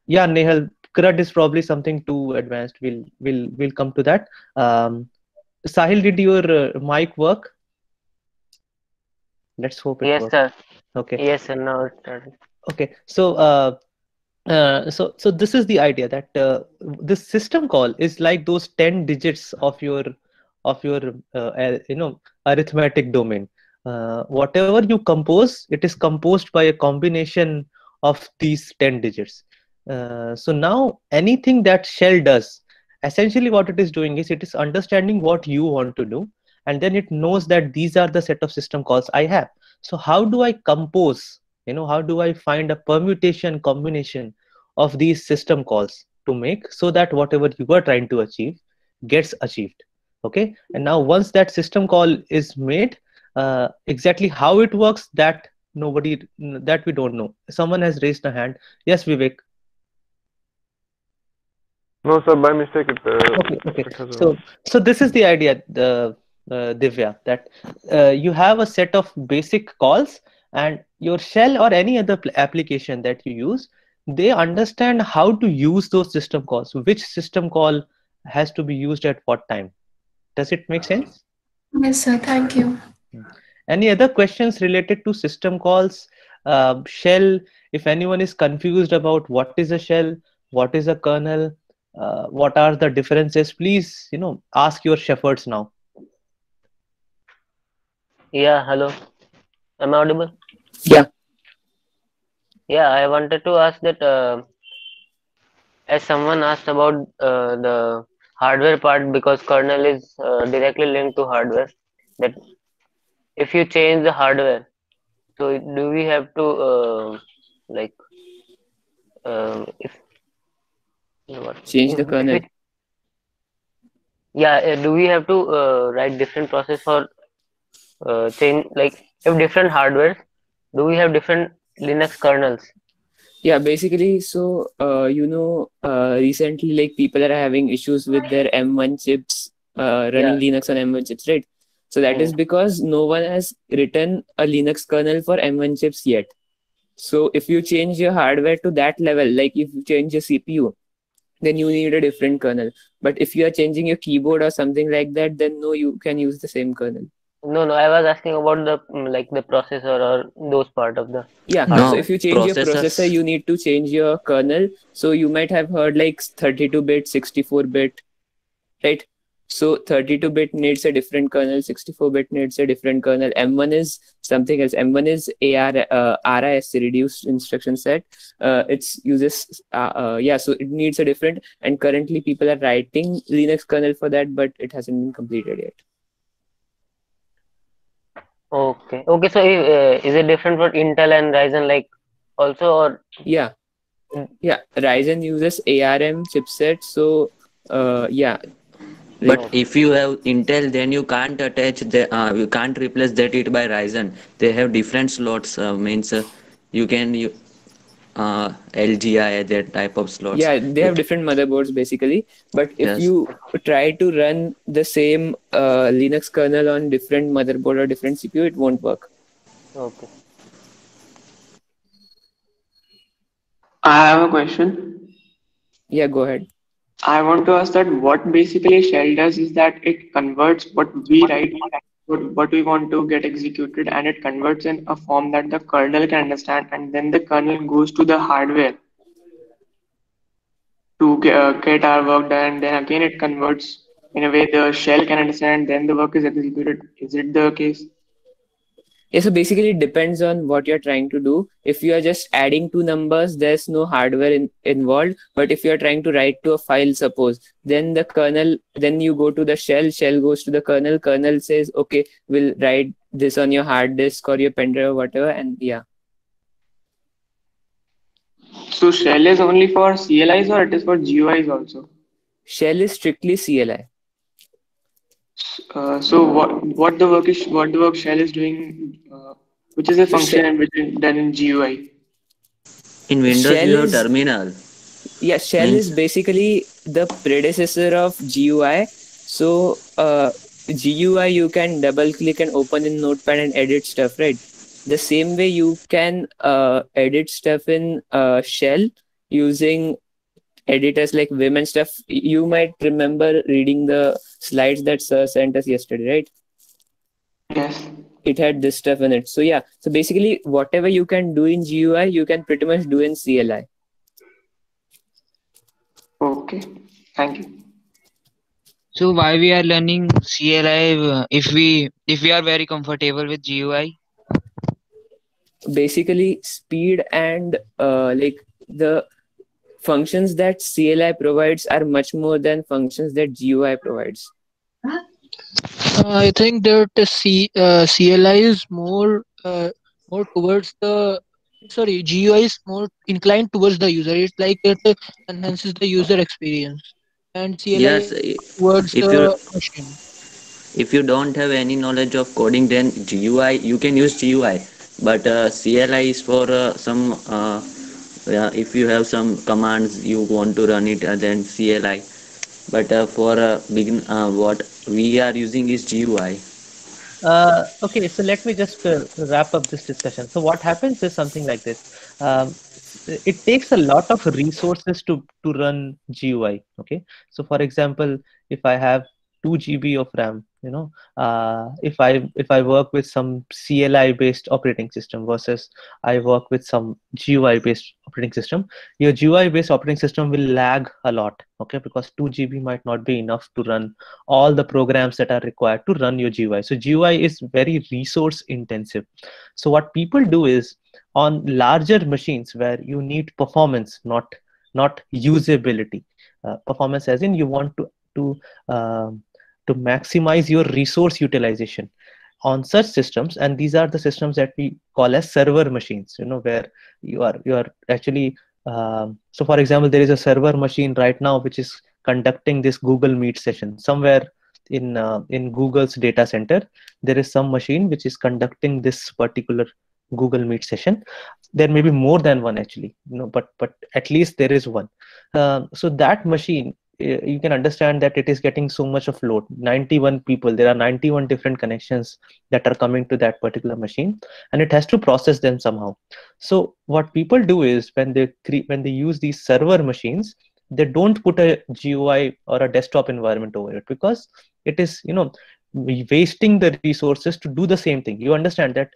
Yeah, Nehal, CRUD is probably something too advanced. We'll come to that. Sahil, did your mic work? Let's hope it Yes, works. sir. Okay. Yes, sir. Now it started. Okay. So so this is the idea, that this system call is like those 10 digits of your arithmetic domain. Whatever you compose, it is composed by a combination of these 10 digits. So now anything that shell does, essentially what it is doing is it is understanding what you want to do, and then it knows that these are the set of system calls I have. So how do I compose, how do I find a permutation combination of these system calls to make so that whatever you were trying to achieve gets achieved? Okay. And now once that system call is made, exactly how it works, that we don't know. Someone has raised a hand. Yes, Vivek. No, sir, by mistake Okay. So this is the idea, Divya, that you have a set of basic calls, and your shell or any other application that you use, they understand how to use those system calls, which system call has to be used at what time. Does it make sense? Yes, sir. Thank you. Any other questions related to system calls, shell? If anyone is confused about what is a shell, what is a kernel, what are the differences, please ask your shepherds now. Yeah, hello. Am I audible? Yeah. Yeah, I wanted to ask that as someone asked about the hardware part, because kernel is directly linked to hardware, that if you change the hardware, so do we have to change the kernel? Yeah, do we have to write different process for change, like if different hardware, do we have different Linux kernels? Yeah, basically, so recently, like, people are having issues with their M1 chips running Linux on M1 chips, right? So that is because no one has written a Linux kernel for M1 chips yet. So if you change your hardware to that level, like if you change your CPU, then you need a different kernel. But if you are changing your keyboard or something like that, then no, you can use the same kernel. No, I was asking about the like the processor or those part of the Yeah, hardware. so if you change your processor, you need to change your kernel. So you might have heard like 32-bit, 64-bit, right? So 32-bit needs a different kernel, 64-bit needs a different kernel. M1 is something else. M1 is RISC, reduced instruction set. It uses, so it needs a different, and currently people are writing Linux kernel for that, but it hasn't been completed yet. Okay. So is it different for Intel and Ryzen like also, or? Yeah. Ryzen uses ARM chipset, so yeah. But if you have Intel, then you can't attach you can't replace that it by Ryzen. They have different slots. Means you can LGI, that type of slots. Yeah, they have different motherboards basically. But if you try to run the same Linux kernel on different motherboard or different CPU, it won't work. Okay. I have a question. Yeah, go ahead. I want to ask that what basically shell does is that it converts what we write, what we want to get executed, and it converts in a form that the kernel can understand, and then the kernel goes to the hardware to get our work done, and then again it converts in a way the shell can understand, then the work is executed. Is it the case? Yeah, so basically it depends on what you're trying to do. If you are just adding two numbers, there's no hardware involved. But if you're trying to write to a file, suppose, then the kernel, then you go to the shell goes to the kernel says, okay, we'll write this on your hard disk or your pen drive or whatever, and yeah. So shell is only for CLIs or it is for GUIs also? Shell is strictly CLI. So what the work shell is doing, which is a function which is done in GUI. In Windows, you have terminal. Yeah, shell is basically the predecessor of GUI. So GUI you can double click and open in Notepad and edit stuff, right? The same way you can edit stuff in shell using editors like Vim and stuff. You might remember reading the slides that Sir sent us yesterday, right? Yes. It had this stuff in it. So yeah, so basically whatever you can do in GUI, you can pretty much do in CLI. Okay, thank you. So why we are learning CLI if we are very comfortable with GUI? Basically speed and like the functions that CLI provides are much more than functions that GUI provides. I think that the CLI is more towards the GUI is more inclined towards the user. It's like it enhances the user experience, and CLI Yes, towards the machine. if you don't have any knowledge of coding, then GUI you can use GUI, but CLI is for some if you have some commands you want to run it, then CLI. But for what we are using is GUI. Okay, so let me just wrap up this discussion. So what happens is something like this. It takes a lot of resources to run GUI. Okay, so for example, if I have 2 GB of RAM, if I work with some CLI based operating system versus I work with some GUI based operating system, your GUI based operating system will lag a lot, okay, because 2 GB might not be enough to run all the programs that are required to run your GUI. So GUI is very resource intensive. So what people do is, on larger machines where you need performance, not usability, performance as in you want to maximize your resource utilization on such systems, and these are the systems that we call as server machines, where you are actually so for example, there is a server machine right now which is conducting this Google Meet session. Somewhere in Google's data center there is some machine which is conducting this particular Google Meet session. There may be more than one actually, but at least there is one. So that machine you can understand that it is getting so much of load. 91 people, there are 91 different connections that are coming to that particular machine, and it has to process them somehow. So what people do is when they use these server machines, they don't put a GUI or a desktop environment over it, because it is, wasting the resources to do the same thing. You understand that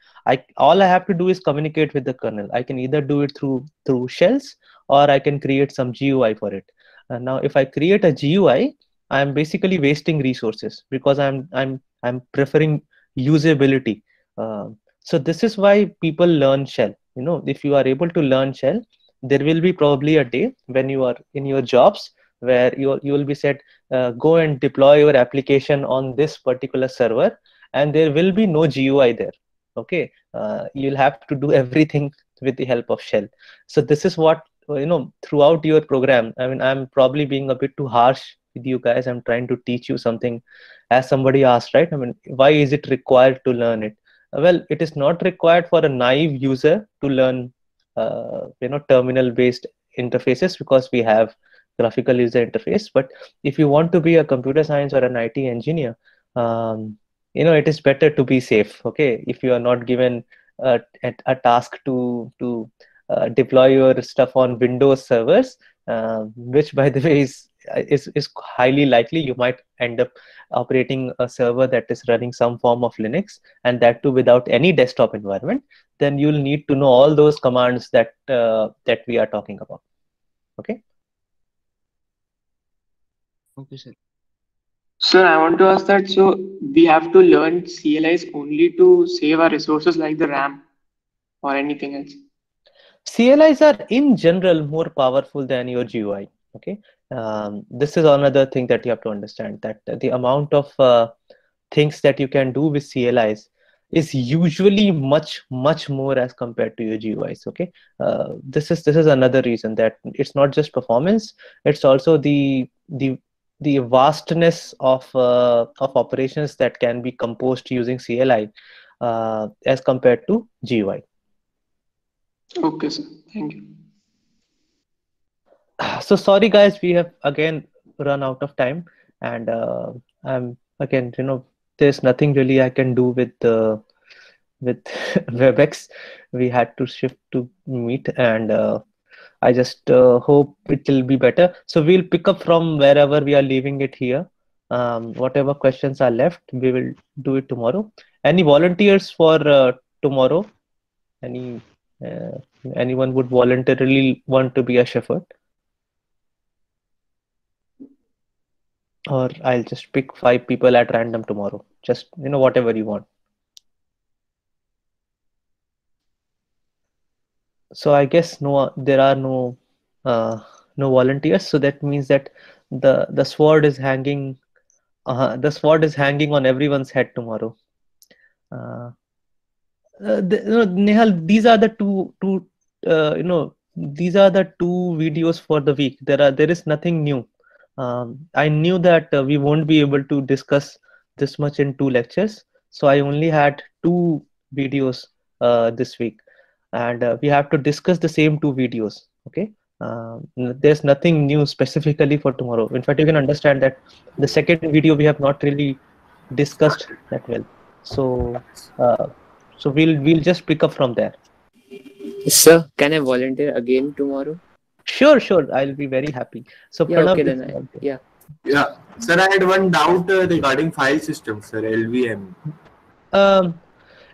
all I have to do is communicate with the kernel. I can either do it through shells, or I can create some GUI for it. Now if I create a GUI, I'm basically wasting resources, because I'm preferring usability. So this is why people learn shell. If you are able to learn shell, there will be probably a day when you are in your jobs where you will be said, go and deploy your application on this particular server, and there will be no GUI there. Okay, you'll have to do everything with the help of shell. So this is what, throughout your program. I mean, I'm probably being a bit too harsh with you guys. I'm trying to teach you something, as somebody asked, right? I mean, why is it required to learn it? Well, it is not required for a naive user to learn terminal based interfaces, because we have graphical user interface. But if you want to be a computer science or an IT engineer, it is better to be safe. Okay, if you are not given a task to deploy your stuff on Windows servers, which by the way is highly likely, you might end up operating a server that is running some form of Linux, and that too without any desktop environment. Then you'll need to know all those commands that we are talking about. Okay. Okay, sir. Sir, I want to ask that, so we have to learn CLIs only to save our resources like the RAM, or anything else? CLIs are in general more powerful than your GUI. Okay, this is another thing that you have to understand, that the amount of things that you can do with CLIs is usually much more as compared to your GUIs. Okay, this is another reason that it's not just performance; it's also the vastness of operations that can be composed using CLI as compared to GUI. Okay, sir. Thank you. So sorry guys, we have again run out of time, and I'm again, there's nothing really I can do with WebEx. We had to shift to Meet, and I just hope it will be better. So we'll pick up from wherever we are leaving it here. Whatever questions are left, we will do it tomorrow. Any volunteers for tomorrow? Anyone would voluntarily want to be a shepherd? Or I'll just pick 5 people at random tomorrow. Just, whatever you want. So I guess there are no volunteers. So that means that the sword is hanging. The sword is hanging on everyone's head tomorrow. Nehal, these are the two. These are the 2 videos for the week. There is nothing new. I knew that we won't be able to discuss this much in 2 lectures, so I only had 2 videos this week, and we have to discuss the same 2 videos. Okay, there's nothing new specifically for tomorrow. In fact, you can understand that the second video we have not really discussed that well. So we'll just pick up from there. Sir, can I volunteer again tomorrow? Sure, I'll be very happy. So Yeah, Pranav, okay then. Yeah, sir, I had one doubt regarding file system, sir, LVM.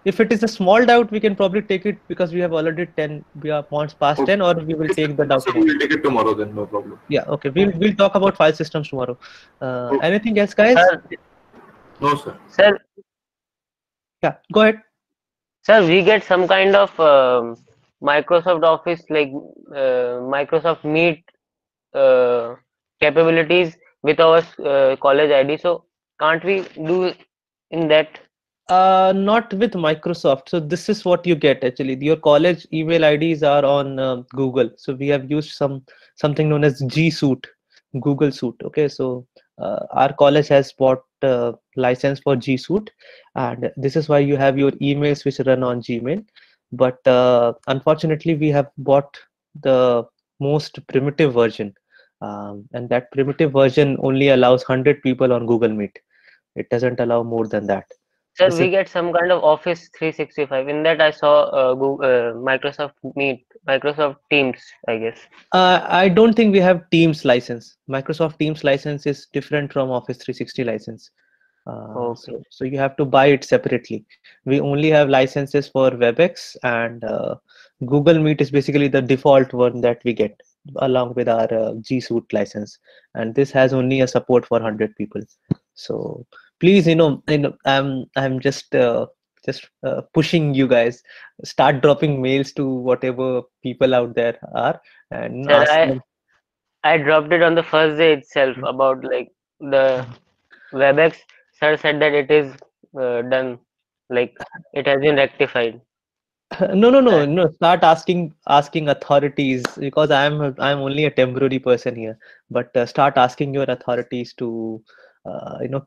If it is a small doubt, we can probably take it, because we have already 10. We are past 10, or we will take the doubt. So we'll take it tomorrow then, no problem. Yeah, okay. We'll talk about file systems tomorrow. Anything else, guys? No, sir. Sir, yeah, go ahead. Sir, we get some kind of Microsoft Office, like Microsoft Meet capabilities with our college ID. So can't we do in that? Not with Microsoft. So this is what you get actually. Your college email IDs are on Google. So we have used something known as G Suite, Google Suite. Okay, so our college has bought license for G Suite, and this is why you have your emails which run on Gmail. But unfortunately, we have bought the most primitive version. And that primitive version only allows 100 people on Google Meet. It doesn't allow more than that. Sir, This we is get some kind of Office 365. In that, I saw Microsoft Meet, Microsoft Teams, I guess. I don't think we have Teams license. Microsoft Teams license is different from Office 360 license. Okay. So you have to buy it separately. We only have licenses for WebEx, and Google Meet is basically the default one that we get along with our G Suite license. And this has only a support for 100 people. So please, I'm just pushing you guys. Start dropping mails to whatever people out there are and Sir, ask them. I dropped it on the first day itself about like the WebEx. Sir said that it is done, like it has been rectified. No. Start asking authorities, because I'm only a temporary person here. But start asking your authorities to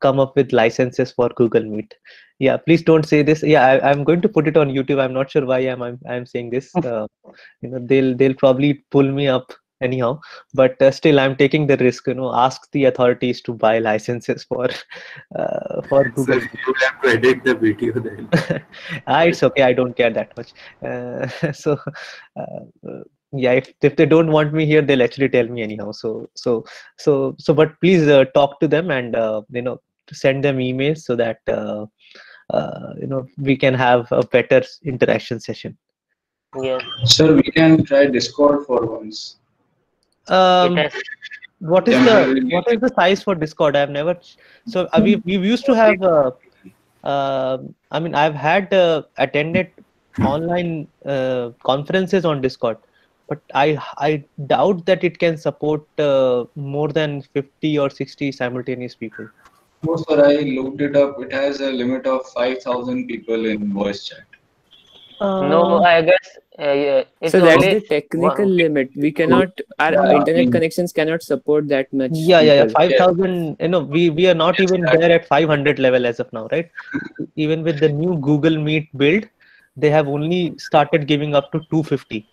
come up with licenses for Google Meet. Yeah, please don't say this. Yeah, I'm going to put it on YouTube. I'm not sure why I'm saying this. They'll probably pull me up anyhow. But still, I'm taking the risk. Ask the authorities to buy licenses for Google Sir, Meet. you have to edit the video then. It's okay. I don't care that much. Yeah, if they don't want me here, they'll actually tell me anyhow. But please talk to them and send them emails so that we can have a better interaction session. Yes. Sir, we can try Discord for once. What is the size for Discord? I've never. So we used to have. I've had attended online conferences on Discord, but I doubt that it can support more than 50 or 60 simultaneous people. No, sir, I looked it up. It has a limit of 5,000 people in voice chat. No, I guess it's So that's only the technical limit. We cannot, our internet connections cannot support that much. Yeah. people. 5,000. We are not even there at 500 level as of now, right? Even with the new Google Meet build, they have only started giving up to 250.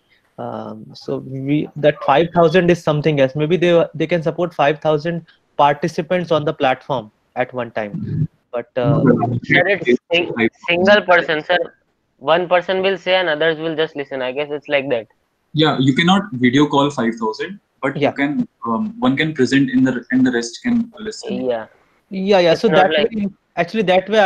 So that 5,000 is something else. Maybe they can support 5,000 participants on the platform at one time. But sir, it's single person, sir. One person will say and others will just listen. I guess it's like that. Yeah, you cannot video call 5,000, but you can one can present and the rest can listen. Yeah. So not that like- way, actually, that way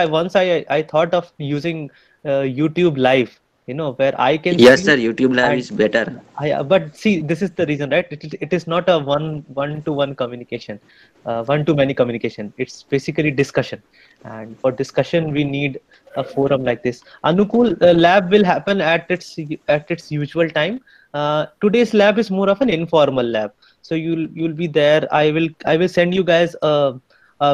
I thought of using YouTube Live, where I can Yes, see sir. YouTube Live and- is better. But see, this is the reason, right? It is not a one-to-one communication, one-to-many communication. It's basically discussion, and for discussion we need a forum like this. Anukul lab will happen at its usual time. Today's lab is more of an informal lab, so you'll be there. I will send you guys a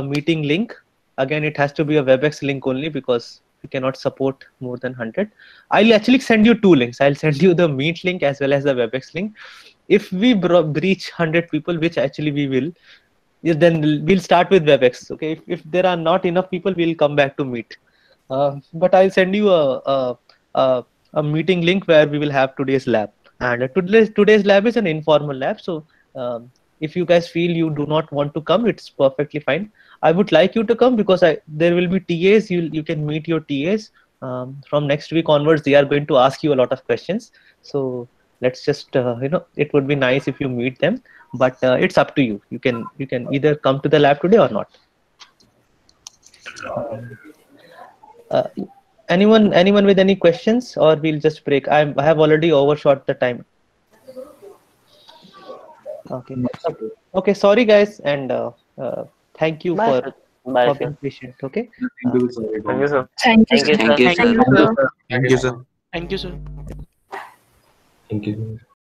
meeting link. Again, it has to be a WebEx link only because we cannot support more than 100. I'll actually send you two links. I'll send you the Meet link as well as the WebEx link. If we breach 100 people, which actually we will, then we'll start with WebEx. Okay, if there are not enough people, we'll come back to Meet. But I'll send you a meeting link where we will have today's lab. And today's lab is an informal lab. So if you guys feel you do not want to come, it's perfectly fine. I would like you to come because there will be TAs. You can meet your TAs. From next week onwards, they are going to ask you a lot of questions. So let's just it would be nice if you meet them. But it's up to you. You can either come to the lab today or not. Anyone with any questions, or we'll just break? I have already overshot the time. Okay. Sorry guys, and thank you for being patient. Okay. Thank you, sir. Thank you, sir. Thank you, Thank you, sir. sir. Thank you, sir. Thank you, sir. Thank you, sir. Thank you.